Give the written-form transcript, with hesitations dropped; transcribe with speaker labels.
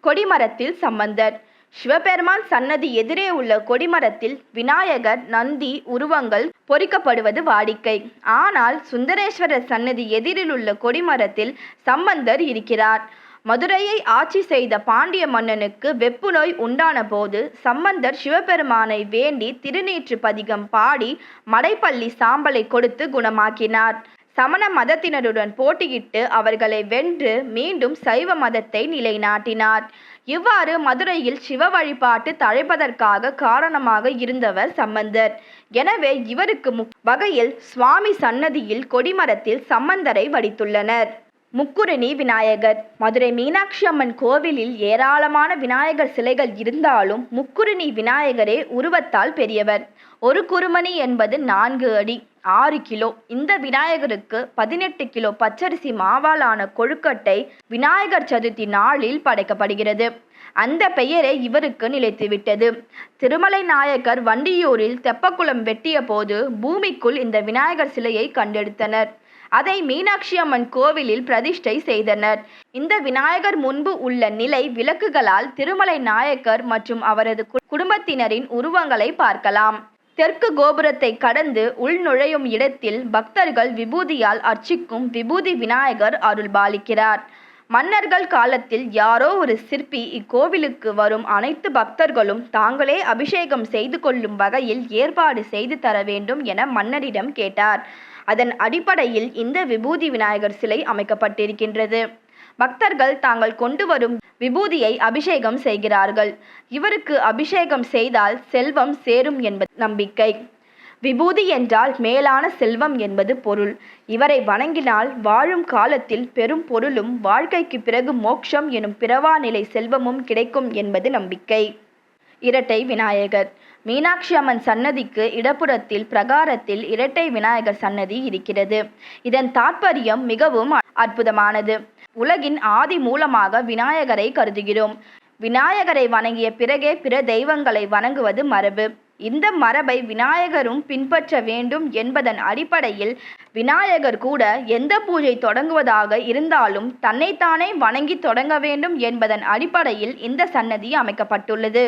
Speaker 1: கொடிமரத்தில் சம்பந்தர். சிவபெருமான் சன்னதி எதிரே உள்ள கொடிமரத்தில் விநாயகர், நந்தி உருவங்கள் பொறிக்கப்படுவது வாடிக்கை. ஆனால் சுந்தரேஸ்வரர் சன்னதி எதிரில் உள்ள கொடிமரத்தில் சம்பந்தர் இருக்கிறார். மதுரையை ஆட்சி செய்த பாண்டிய மன்னனுக்கு வெப்பு நோய் உண்டான போது சம்பந்தர் சிவபெருமானை வேண்டி திருநீற்று பதிகம் பாடி மடைப்பள்ளி சாம்பலை கொடுத்து குணமாக்கினார். சமண மதத்தினருடன் போட்டியிட்டு அவர்களை வென்று மீண்டும் சைவ மதத்தை நிலைநாட்டினார். இவ்வாறு மதுரையில் சிவ வழிபாட்டு தழைப்பதற்காக காரணமாக இருந்தவர் சம்பந்தர். எனவே இவருக்கு வகையில் சுவாமி சன்னதியில் கொடிமரத்தில் சம்பந்தரை வடித்துள்ளனர். முக்குறுணி விநாயகர். மதுரை மீனாட்சி அம்மன் கோவிலில் ஏராளமான விநாயகர் சிலைகள் இருந்தாலும் முக்குறுணி விநாயகரே உருவத்தால் பெரியவர். ஒரு குறுமணி என்பது 4 அடி 6 கிலோ. இந்த விநாயகருக்கு 18 கிலோ பச்சரிசி மாவாலான கொழுக்கட்டை விநாயகர் சதுர்த்தி நாளில் படைக்கப்படுகிறது. அந்த பெயரே இவருக்கு நிலைத்துவிட்டது. திருமலை நாயக்கர் வண்டியூரில் தெப்பக்குளம் வெட்டிய போது பூமிக்குள் இந்த விநாயகர் சிலையை கண்டெடுத்தனர். அதை மீனாட்சி அம்மன் கோவிலில் பிரதிஷ்டை செய்தனர். இந்த விநாயகர் முன்பு உள்ள நிலை விளக்குகளால் திருமலை நாயக்கர் மற்றும் அவரது குடும்பத்தினரின் உருவங்களை பார்க்கலாம். தெற்கு கோபுரத்தை கடந்து உள் நுழையும் இடத்தில் பக்தர்கள் விபூதியால் அர்ச்சிக்கும் விபூதி விநாயகர் அருள்பாலிக்கிறார். மன்னர்கள் காலத்தில் யாரோ ஒரு சிற்பி இக்கோவிலுக்கு வரும் அனைத்து பக்தர்களும் தாங்களே அபிஷேகம் செய்து கொள்ளும் வகையில் ஏற்பாடு செய்து தர வேண்டும் என மன்னரிடம் கேட்டார். அதன் அடிப்படையில் இந்த விபூதி விநாயகர் சிலை அமைக்கப்பட்டிருக்கின்றது. பக்தர்கள் தாங்கள் கொண்டு வரும் விபூதியை அபிஷேகம் செய்கிறார்கள். இவருக்கு அபிஷேகம் செய்தால் செல்வம் சேரும் என்பது நம்பிக்கை. விபூதி என்றால் மேலான செல்வம் என்பது பொருள். இவரை வணங்கினால் வாழும் காலத்தில் பெரும் பொருளும் வாழ்க்கைக்கு பிறகு மோட்சம் எனும் பிறவா நிலை செல்வமும் கிடைக்கும் என்பது நம்பிக்கை. இரட்டை விநாயகர். மீனாட்சி அம்மன் சன்னதிக்கு இடப்புறத்தில் பிரகாரத்தில் இரட்டை விநாயகர் சன்னதி இருக்கிறது. இதன் தாற்பயம் மிகவும் அற்புதமானது. உலகின் ஆதி மூலமாக விநாயகரை கருதுகிறோம். விநாயகரை வணங்கிய பிறகே பிற தெய்வங்களை வணங்குவது மரபு. இந்த மரபை விநாயகரும் பின்பற்ற வேண்டும் என்பதன் அடிப்படையில் விநாயகர் கூட எந்த பூஜை தொடங்குவதாக இருந்தாலும் தன்னைத்தானே வணங்கி தொடங்க வேண்டும் என்பதன் அடிப்படையில் இந்த சன்னதி அமைக்கப்பட்டுள்ளது.